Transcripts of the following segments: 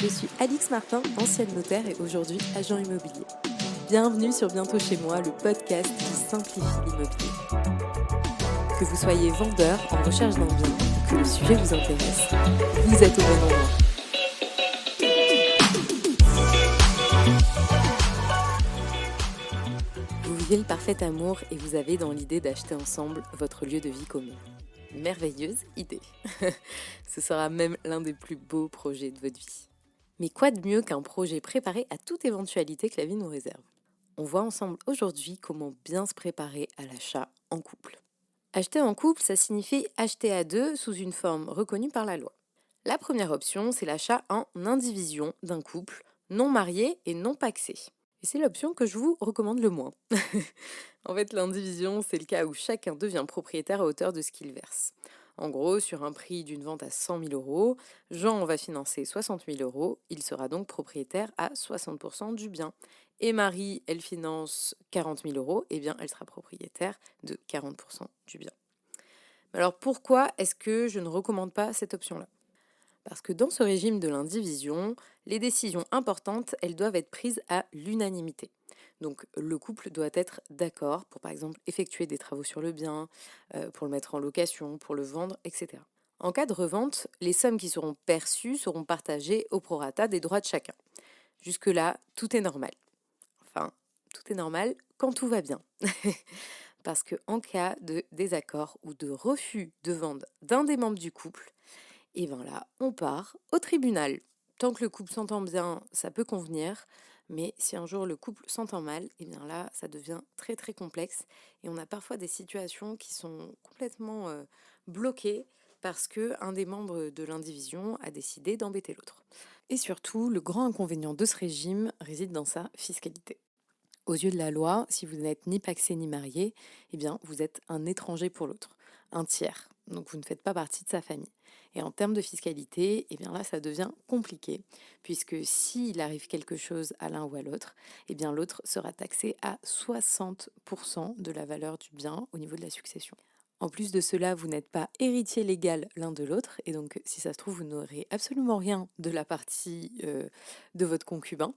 Je suis Alix Martin, ancienne notaire et aujourd'hui agent immobilier. Bienvenue sur Bientôt chez moi, le podcast qui simplifie l'immobilier. Que vous soyez vendeur en recherche d'un bien ou que le sujet vous intéresse, vous êtes au bon endroit. Vous vivez le parfait amour et vous avez dans l'idée d'acheter ensemble votre lieu de vie commun. Merveilleuse idée. Ce sera même l'un des plus beaux projets de votre vie. Mais quoi de mieux qu'un projet préparé à toute éventualité que la vie nous réserve ? On voit ensemble aujourd'hui comment bien se préparer à l'achat en couple. Acheter en couple, ça signifie acheter à deux sous une forme reconnue par la loi. La première option, c'est l'achat en indivision d'un couple non marié et non pacsé. Et c'est l'option que je vous recommande le moins. En fait, l'indivision, c'est le cas où chacun devient propriétaire à hauteur de ce qu'il verse. En gros, sur un prix d'une vente à 100 000 euros, Jean va financer 60 000 euros, il sera donc propriétaire à 60% du bien. Et Marie, elle finance 40 000 euros, et bien elle sera propriétaire de 40% du bien. Alors pourquoi est-ce que je ne recommande pas cette option-là ? Parce que dans ce régime de l'indivision, les décisions importantes, elles doivent être prises à l'unanimité. Donc le couple doit être d'accord pour par exemple effectuer des travaux sur le bien, pour le mettre en location, pour le vendre, etc. En cas de revente, les sommes qui seront perçues seront partagées au prorata des droits de chacun. Jusque-là, tout est normal. Enfin, tout est normal quand tout va bien. Parce qu'en cas de désaccord ou de refus de vente d'un des membres du couple, et bien là, on part au tribunal. Tant que le couple s'entend bien, ça peut convenir. Mais si un jour le couple s'entend mal, et bien là, ça devient très très complexe. Et on a parfois des situations qui sont complètement bloquées parce qu'un des membres de l'indivision a décidé d'embêter l'autre. Et surtout, le grand inconvénient de ce régime réside dans sa fiscalité. Aux yeux de la loi, si vous n'êtes ni pacsé ni marié, eh bien, vous êtes un étranger pour l'autre, un tiers. Donc vous ne faites pas partie de sa famille. Et en termes de fiscalité, eh bien là, ça devient compliqué, puisque s'il arrive quelque chose à l'un ou à l'autre, eh bien l'autre sera taxé à 60% de la valeur du bien au niveau de la succession. En plus de cela, vous n'êtes pas héritier légal l'un de l'autre, et donc si ça se trouve, vous n'aurez absolument rien de la partie de votre concubin.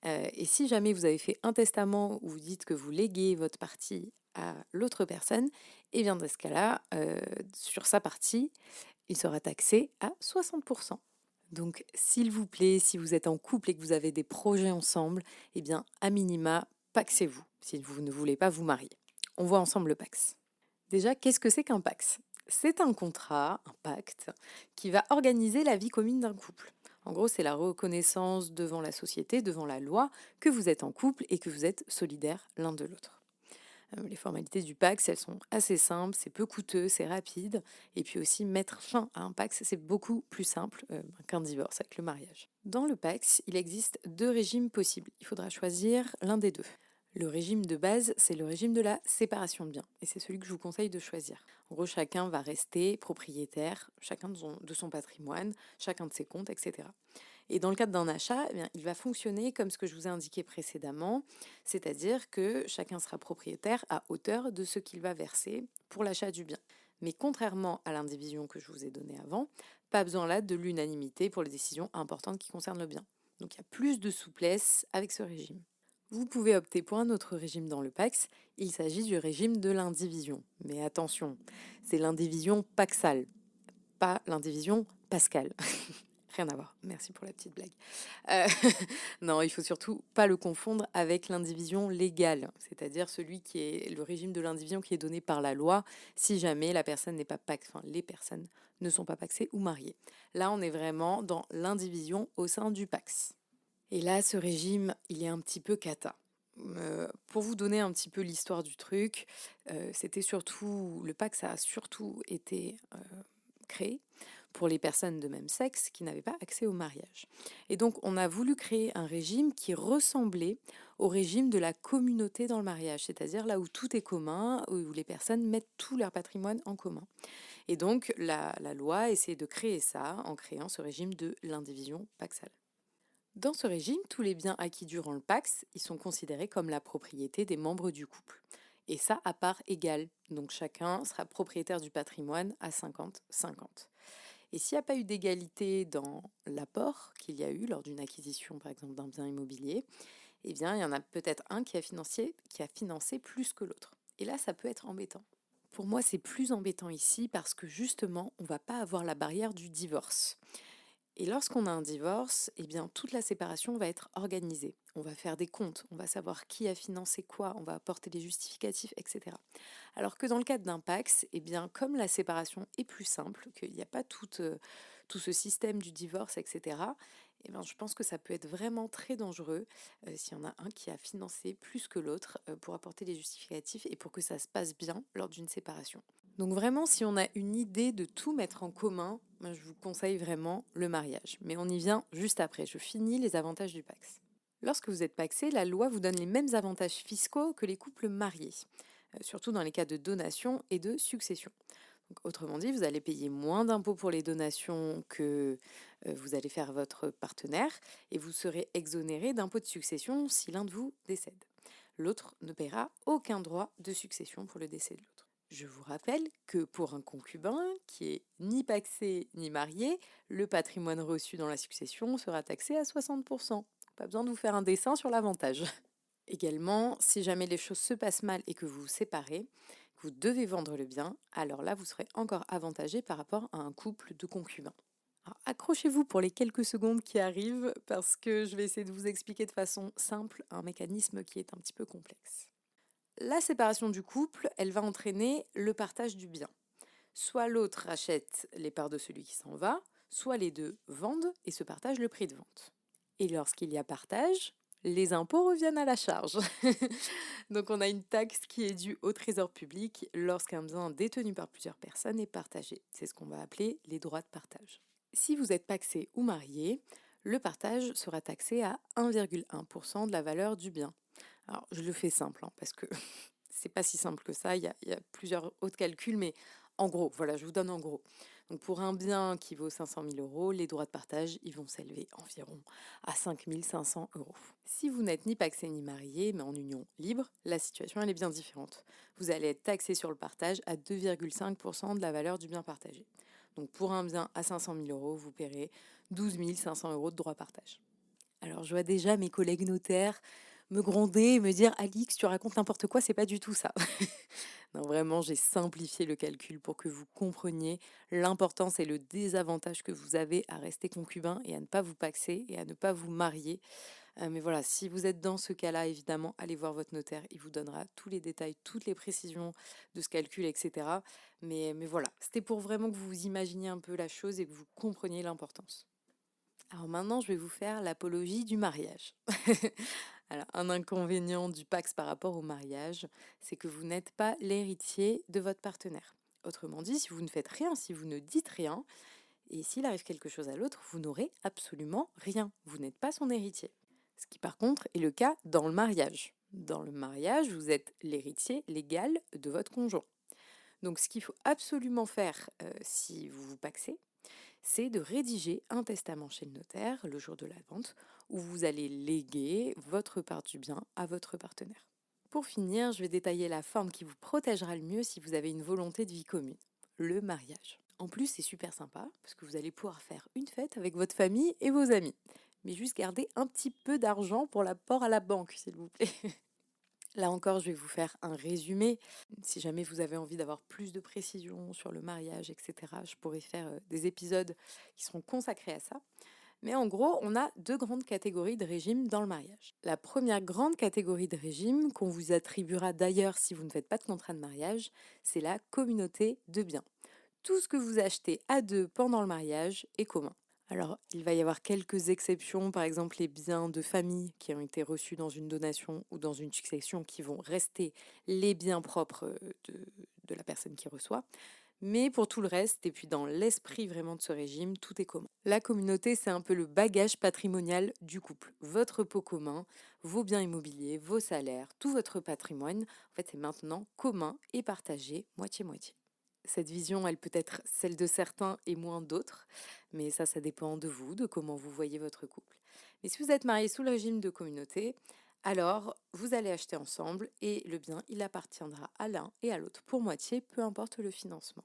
Et si jamais vous avez fait un testament où vous dites que vous léguez votre partie à l'autre personne, et bien dans ce cas-là, sur sa partie, il sera taxé à 60%. Donc s'il vous plaît, si vous êtes en couple et que vous avez des projets ensemble, eh bien à minima, pacsez-vous si vous ne voulez pas vous marier. On voit ensemble le Pacs. Déjà, qu'est-ce que c'est qu'un Pacs ? C'est un contrat, un pacte, qui va organiser la vie commune d'un couple. En gros, c'est la reconnaissance devant la société, devant la loi, que vous êtes en couple et que vous êtes solidaires l'un de l'autre. Les formalités du Pacs, elles sont assez simples, c'est peu coûteux, c'est rapide. Et puis aussi, mettre fin à un Pacs, c'est beaucoup plus simple qu'un divorce avec le mariage. Dans le Pacs, il existe deux régimes possibles. Il faudra choisir l'un des deux. Le régime de base, c'est le régime de la séparation de biens. Et c'est celui que je vous conseille de choisir. En gros, chacun va rester propriétaire, chacun de son patrimoine, chacun de ses comptes, etc. Et dans le cadre d'un achat, eh bien, il va fonctionner comme ce que je vous ai indiqué précédemment, c'est-à-dire que chacun sera propriétaire à hauteur de ce qu'il va verser pour l'achat du bien. Mais contrairement à l'indivision que je vous ai donnée avant, pas besoin là de l'unanimité pour les décisions importantes qui concernent le bien. Donc il y a plus de souplesse avec ce régime. Vous pouvez opter pour un autre régime dans le Pacs, il s'agit du régime de l'indivision. Mais attention, c'est l'indivision pacsale, pas l'indivision pascale. Rien à voir, merci pour la petite blague. Euh, non, il faut surtout pas le confondre avec l'indivision légale, c'est-à-dire celui qui est le régime de l'indivision qui est donné par la loi si jamais la personne n'est pas les personnes ne sont pas pacsées ou mariées. Là, on est vraiment dans l'indivision au sein du Pacs. Et là, ce régime, il est un petit peu cata. Pour vous donner un petit peu l'histoire du truc, le Pacs a surtout été créé pour les personnes de même sexe qui n'avaient pas accès au mariage. Et donc, on a voulu créer un régime qui ressemblait au régime de la communauté dans le mariage, c'est-à-dire là où tout est commun, où les personnes mettent tout leur patrimoine en commun. Et donc, la loi essaie de créer ça en créant ce régime de l'indivision pacsale. Dans ce régime, tous les biens acquis durant le Pacs, ils sont considérés comme la propriété des membres du couple. Et ça à part égale. Donc chacun sera propriétaire du patrimoine à 50-50. Et s'il n'y a pas eu d'égalité dans l'apport qu'il y a eu lors d'une acquisition, par exemple, d'un bien immobilier, eh bien, il y en a peut-être un qui a financé plus que l'autre. Et là, ça peut être embêtant. Pour moi, c'est plus embêtant ici parce que justement, on ne va pas avoir la barrière du divorce. Et lorsqu'on a un divorce, eh bien, toute la séparation va être organisée. On va faire des comptes, on va savoir qui a financé quoi, on va apporter les justificatifs, etc. Alors que dans le cadre d'un Pacs, eh bien, comme la séparation est plus simple, qu'il n'y a pas tout ce système du divorce, etc., eh bien, je pense que ça peut être vraiment très dangereux s'il y en a un qui a financé plus que l'autre pour apporter les justificatifs et pour que ça se passe bien lors d'une séparation. Donc vraiment, si on a une idée de tout mettre en commun, moi, je vous conseille vraiment le mariage. Mais on y vient juste après. Je finis les avantages du Pacs. Lorsque vous êtes pacsé, la loi vous donne les mêmes avantages fiscaux que les couples mariés, surtout dans les cas de donation et de succession. Donc, autrement dit, vous allez payer moins d'impôts pour les donations que vous allez faire à votre partenaire et vous serez exonéré d'impôts de succession si l'un de vous décède. L'autre ne paiera aucun droit de succession pour le décès de l'autre. Je vous rappelle que pour un concubin qui est ni pacsé ni marié, le patrimoine reçu dans la succession sera taxé à 60%. Pas besoin de vous faire un dessin sur l'avantage. Également, si jamais les choses se passent mal et que vous vous séparez, que vous devez vendre le bien, alors là, vous serez encore avantagé par rapport à un couple de concubins. Alors, accrochez-vous pour les quelques secondes qui arrivent parce que je vais essayer de vous expliquer de façon simple un mécanisme qui est un petit peu complexe. La séparation du couple, elle va entraîner le partage du bien. Soit l'autre rachète les parts de celui qui s'en va, soit les deux vendent et se partagent le prix de vente. Et lorsqu'il y a partage, les impôts reviennent à la charge. Donc on a une taxe qui est due au trésor public lorsqu'un bien détenu par plusieurs personnes est partagé. C'est ce qu'on va appeler les droits de partage. Si vous êtes pacsé ou marié, le partage sera taxé à 1,1% de la valeur du bien. Alors je le fais simple parce que c'est pas si simple que ça, il y a plusieurs autres calculs, mais en gros, voilà, je vous donne en gros. Donc pour un bien qui vaut 500 000 euros, les droits de partage, ils vont s'élever environ à 5 500 euros. Si vous n'êtes ni pacsé ni marié, mais en union libre, la situation elle est bien différente. Vous allez être taxé sur le partage à 2,5% de la valeur du bien partagé. Donc pour un bien à 500 000 euros, vous paierez 12 500 euros de droits de partage. Alors je vois déjà mes collègues notaires me gronder et me dire Alix, tu racontes n'importe quoi, c'est pas du tout ça. Non, vraiment, j'ai simplifié le calcul pour que vous compreniez l'importance et le désavantage que vous avez à rester concubin et à ne pas vous paxer et à ne pas vous marier. Mais voilà, si vous êtes dans ce cas-là, évidemment, allez voir votre notaire, il vous donnera tous les détails, toutes les précisions de ce calcul, etc. Mais voilà, c'était pour vraiment que vous imaginiez un peu la chose et que vous compreniez l'importance. Alors maintenant, je vais vous faire l'apologie du mariage. Alors, un inconvénient du Pacs par rapport au mariage, c'est que vous n'êtes pas l'héritier de votre partenaire. Autrement dit, si vous ne faites rien, si vous ne dites rien, et s'il arrive quelque chose à l'autre, vous n'aurez absolument rien. Vous n'êtes pas son héritier. Ce qui par contre est le cas dans le mariage. Dans le mariage, vous êtes l'héritier légal de votre conjoint. Donc ce qu'il faut absolument faire si vous vous pacsez, c'est de rédiger un testament chez le notaire le jour de la vente où vous allez léguer votre part du bien à votre partenaire. Pour finir, je vais détailler la forme qui vous protégera le mieux si vous avez une volonté de vie commune, le mariage. En plus, c'est super sympa parce que vous allez pouvoir faire une fête avec votre famille et vos amis. Mais juste garder un petit peu d'argent pour l'apport à la banque, s'il vous plaît. Là encore, je vais vous faire un résumé. Si jamais vous avez envie d'avoir plus de précisions sur le mariage, etc., je pourrais faire des épisodes qui seront consacrés à ça. Mais en gros, on a deux grandes catégories de régimes dans le mariage. La première grande catégorie de régime, qu'on vous attribuera d'ailleurs si vous ne faites pas de contrat de mariage, c'est la communauté de biens. Tout ce que vous achetez à deux pendant le mariage est commun. Alors, il va y avoir quelques exceptions, par exemple les biens de famille qui ont été reçus dans une donation ou dans une succession qui vont rester les biens propres de la personne qui reçoit. Mais pour tout le reste, et puis dans l'esprit vraiment de ce régime, tout est commun. La communauté, c'est un peu le bagage patrimonial du couple. Votre pot commun, vos biens immobiliers, vos salaires, tout votre patrimoine, en fait, c'est maintenant commun et partagé moitié-moitié. Cette vision, elle peut être celle de certains et moins d'autres, mais ça dépend de vous, de comment vous voyez votre couple. Mais si vous êtes marié sous le régime de communauté, alors vous allez acheter ensemble et le bien, il appartiendra à l'un et à l'autre pour moitié, peu importe le financement.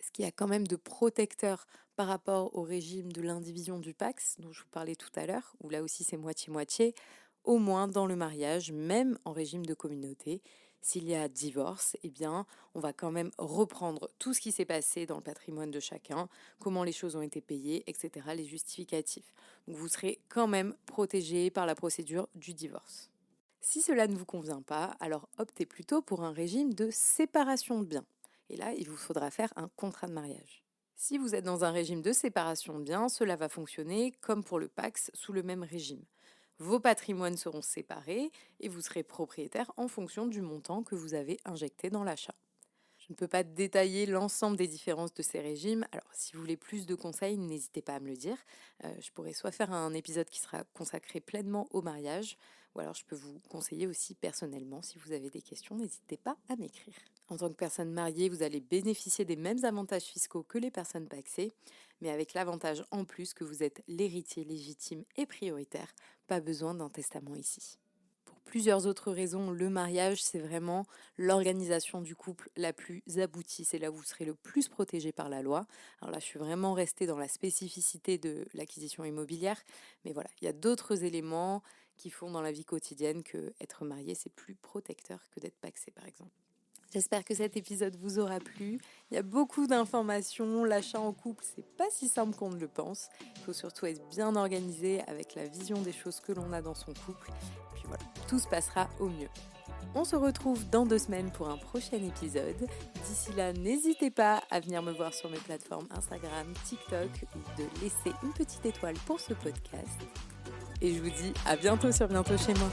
ce qu'il y a quand même de protecteur par rapport au régime de l'indivision du Pacs, dont je vous parlais tout à l'heure, où là aussi c'est moitié-moitié, au moins dans le mariage, même en régime de communauté. S'il y a divorce, eh bien, on va quand même reprendre tout ce qui s'est passé dans le patrimoine de chacun, comment les choses ont été payées, etc., les justificatifs. Donc vous serez quand même protégé par la procédure du divorce. Si cela ne vous convient pas, alors optez plutôt pour un régime de séparation de biens. Et là, il vous faudra faire un contrat de mariage. Si vous êtes dans un régime de séparation de biens, cela va fonctionner comme pour le Pacs sous le même régime. Vos patrimoines seront séparés et vous serez propriétaire en fonction du montant que vous avez injecté dans l'achat. Je ne peux pas détailler l'ensemble des différences de ces régimes. Alors, si vous voulez plus de conseils, n'hésitez pas à me le dire. Je pourrais soit faire un épisode qui sera consacré pleinement au mariage, ou alors je peux vous conseiller aussi personnellement. Si vous avez des questions, n'hésitez pas à m'écrire. En tant que personne mariée, vous allez bénéficier des mêmes avantages fiscaux que les personnes pacsées, mais avec l'avantage en plus que vous êtes l'héritier légitime et prioritaire. Pas besoin d'un testament ici. Pour plusieurs autres raisons, le mariage, c'est vraiment l'organisation du couple la plus aboutie. C'est là où vous serez le plus protégé par la loi. Alors là, je suis vraiment restée dans la spécificité de l'acquisition immobilière. Mais voilà, il y a d'autres éléments qui font dans la vie quotidienne que être marié, c'est plus protecteur que d'être pacsé, par exemple. J'espère que cet épisode vous aura plu. Il y a beaucoup d'informations. L'achat en couple, c'est pas si simple qu'on ne le pense. Il faut surtout être bien organisé avec la vision des choses que l'on a dans son couple. Et puis voilà, tout se passera au mieux. On se retrouve dans 2 semaines pour un prochain épisode. D'ici là, n'hésitez pas à venir me voir sur mes plateformes Instagram, TikTok ou de laisser une petite étoile pour ce podcast. Et je vous dis à bientôt sur Bientôt chez moi.